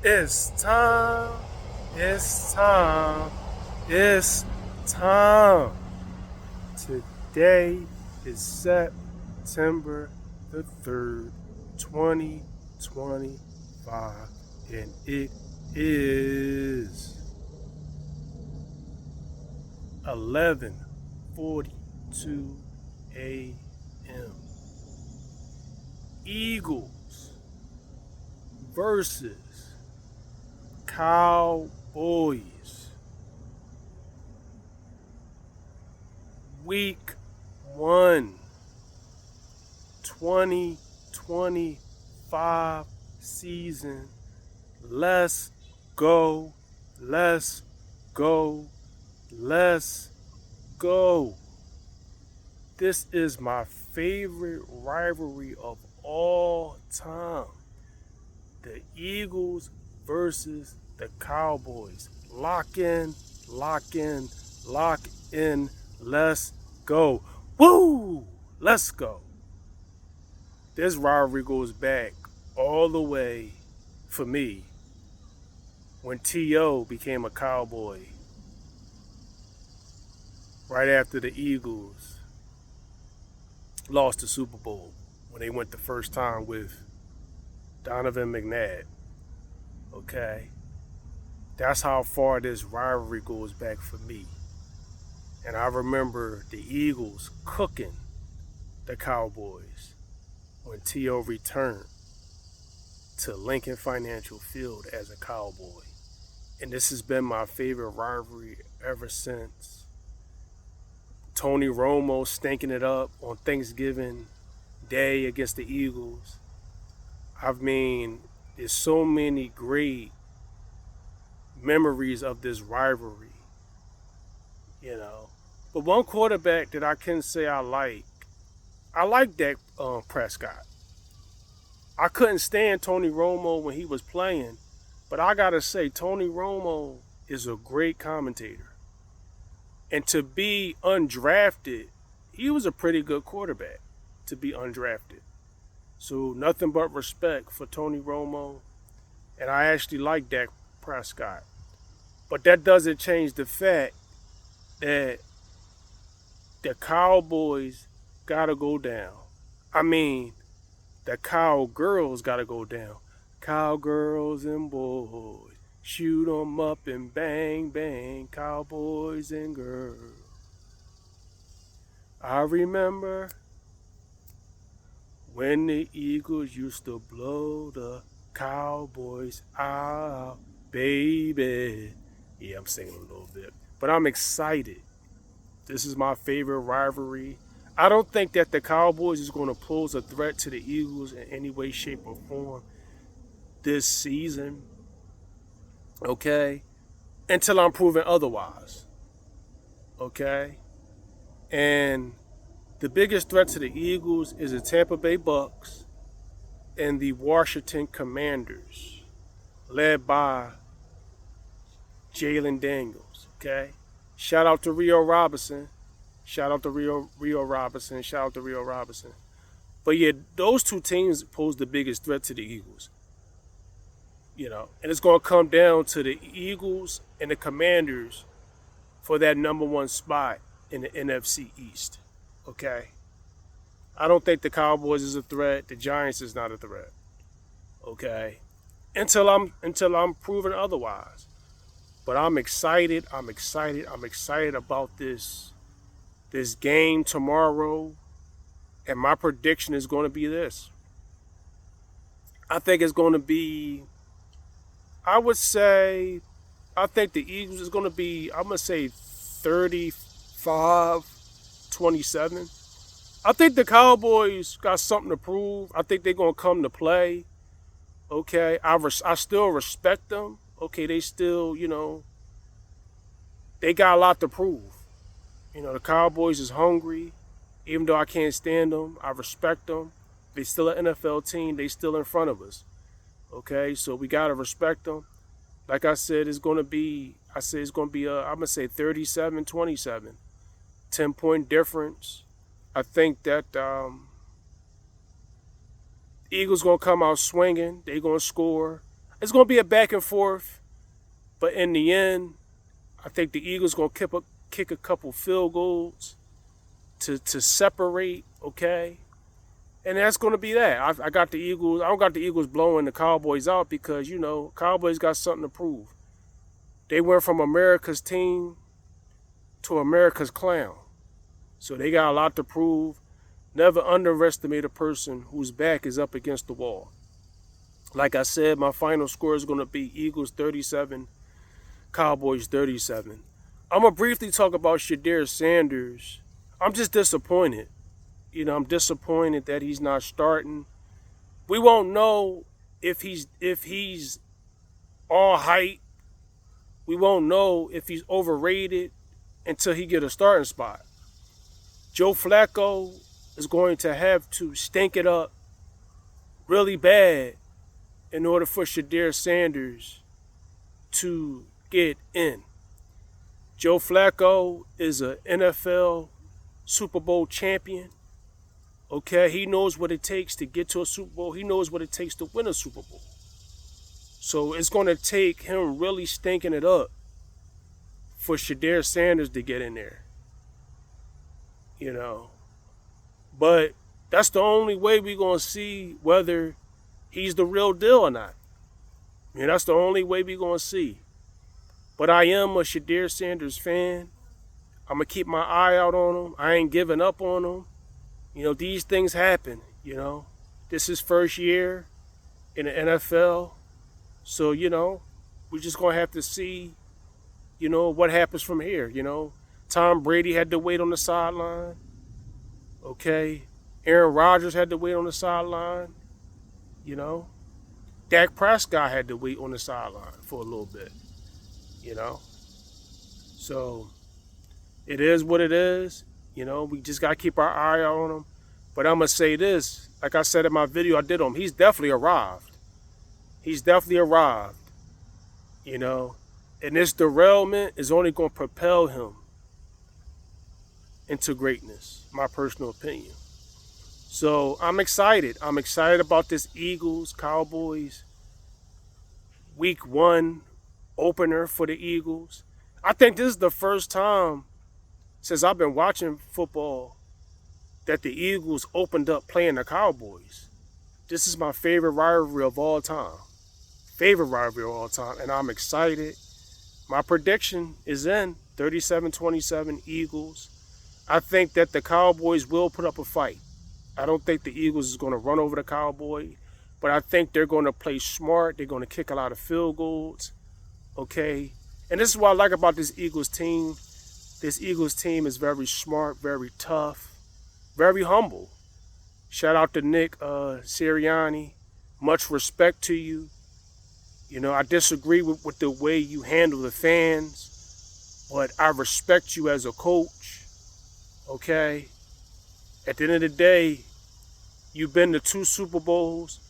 It's time. It's time. It's time. Today is September the 3rd, 2025, and it is 11:42 a.m. Eagles versus Cowboys. Week 1, 2025 season. Let's go. Let's go. Let's go. This is my favorite rivalry of all time. The Eagles versus the Cowboys. Lock in, lock in, lock in. Let's go. Woo! Let's go. This rivalry goes back all the way for me when T.O. became a Cowboy right after the Eagles lost the Super Bowl when they went the first time with Donovan McNabb. Okay? That's how far this rivalry goes back for me. And I remember the Eagles cooking the Cowboys when T.O. returned to Lincoln Financial Field as a Cowboy. And this has been my favorite rivalry ever since. Tony Romo stinking it up on Thanksgiving Day against the Eagles. I mean, there's so many great memories of this rivalry, you know. But one quarterback that I can say I like Dak Prescott. I couldn't stand Tony Romo when he was playing, but I gotta say, Tony Romo is a great commentator. And to be undrafted, he was a pretty good quarterback to be undrafted. So nothing but respect for Tony Romo. And I actually like Dak Prescott. But that doesn't change the fact that the Cowboys gotta go down. I mean, the Cowgirls gotta go down. Cowgirls and boys, shoot 'em up and bang, bang, cowboys and girls. I remember when the Eagles used to blow the Cowboys out, baby. Yeah, I'm singing a little bit. But I'm excited. This is my favorite rivalry. I don't think that the Cowboys is going to pose a threat to the Eagles in any way, shape, or form this season. Okay? Until I'm proven otherwise. Okay? And the biggest threat to the Eagles is the Tampa Bay Bucks and the Washington Commanders, led by Jalen Daniels. Okay? Shout out to Rio Robinson. Shout out to Rio Robinson. Shout out to Rio Robinson. But yeah, those two teams pose the biggest threat to the Eagles. You know, and it's going to come down to the Eagles and the Commanders for that number one spot in the NFC East. Okay? I don't think the Cowboys is a threat. The Giants is not a threat. Okay? Until I'm proven otherwise. But I'm excited. I'm excited about this game tomorrow. And my prediction is going to be this. I think it's going to be, I think the Eagles is going to be, I'm going to say 35-27. I think the Cowboys got something to prove. I think they're going to come to play. Okay, I still respect them. Okay, they still, they got a lot to prove. The Cowboys is hungry. Even though I can't stand them, I respect them. They still an NFL team. They still in front of us. Okay, so we got to respect them. Like I said, I'm going to say 37-27. 10-point difference. I think that Eagles going to come out swinging. They going to score. It's going to be a back and forth, but in the end, I think the Eagles going to kick a couple field goals to separate, okay? And that's going to be that. I got the Eagles. I don't got the Eagles blowing the Cowboys out because, Cowboys got something to prove. They went from America's team to America's clown. So they got a lot to prove. Never underestimate a person whose back is up against the wall. Like I said, my final score is going to be Eagles 37, Cowboys 37. I'm going to briefly talk about Shadeur Sanders. I'm just disappointed. I'm disappointed that he's not starting. We won't know if he's all hype. We won't know if he's overrated until he get a starting spot. Joe Flacco is going to have to stink it up really bad in order for Shadeur Sanders to get in. Joe Flacco is an NFL Super Bowl champion. Okay, he knows what it takes to get to a Super Bowl. He knows what it takes to win a Super Bowl. So it's going to take him really stinking it up for Shadeur Sanders to get in there. But that's the only way we're going to see whether he's the real deal or not. That's the only way we're going to see. But I am a Shadeur Sanders fan. I'm going to keep my eye out on him. I ain't giving up on him. These things happen, This is first year in the NFL. So, we're just going to have to see, what happens from here, Tom Brady had to wait on the sideline. Okay. Aaron Rodgers had to wait on the sideline. Dak Prescott had to wait on the sideline for a little bit, So it is what it is. We just got to keep our eye out on him. But I'm going to say this. Like I said in my video I did on him, he's definitely arrived. He's definitely arrived. And this derailment is only going to propel him into greatness, my personal opinion. So I'm excited. I'm excited about this Eagles, Cowboys, week 1 opener for the Eagles. I think this is the first time since I've been watching football that the Eagles opened up playing the Cowboys. This is my favorite rivalry of all time. And I'm excited. My prediction is in 37-27 Eagles. I think that the Cowboys will put up a fight. I don't think the Eagles is going to run over the Cowboys, but I think they're going to play smart. They're going to kick a lot of field goals. Okay? And this is what I like about this Eagles team. This Eagles team is very smart, very tough, very humble. Shout out to Nick Sirianni. Much respect to you. I disagree with the way you handle the fans, but I respect you as a coach. Okay? At the end of the day, you've been to 2 Super Bowls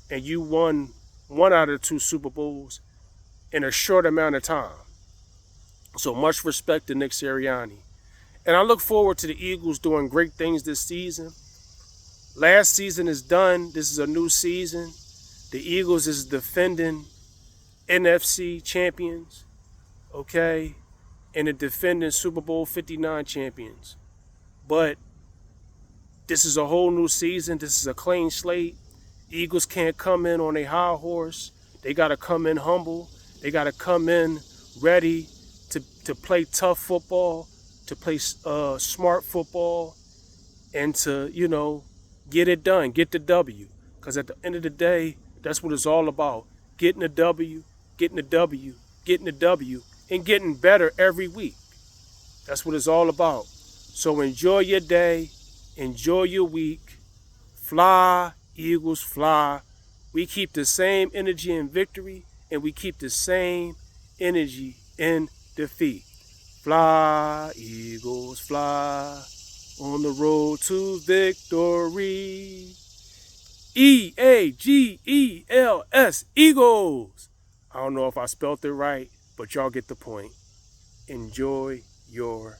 and you won 1 out of the 2 Super Bowls in a short amount of time. So much respect to Nick Sirianni. And I look forward to the Eagles doing great things this season. Last season is done. This is a new season. The Eagles is defending NFC champions, okay, and the defending Super Bowl 59 champions. But this is a whole new season. This is a clean slate. Eagles can't come in on a high horse. They got to come in humble. They got to come in ready to play tough football, to play smart football, and to, get it done, get the W. Because at the end of the day, that's what it's all about. Getting the W, getting the W, getting the W, and getting better every week. That's what it's all about. So enjoy your day. Enjoy your week. Fly, Eagles, fly. We keep the same energy in victory, and we keep the same energy in defeat. Fly, Eagles, fly. On the road to victory. E-A-G-E-L-S, Eagles. I don't know if I spelled it right, but y'all get the point. Enjoy your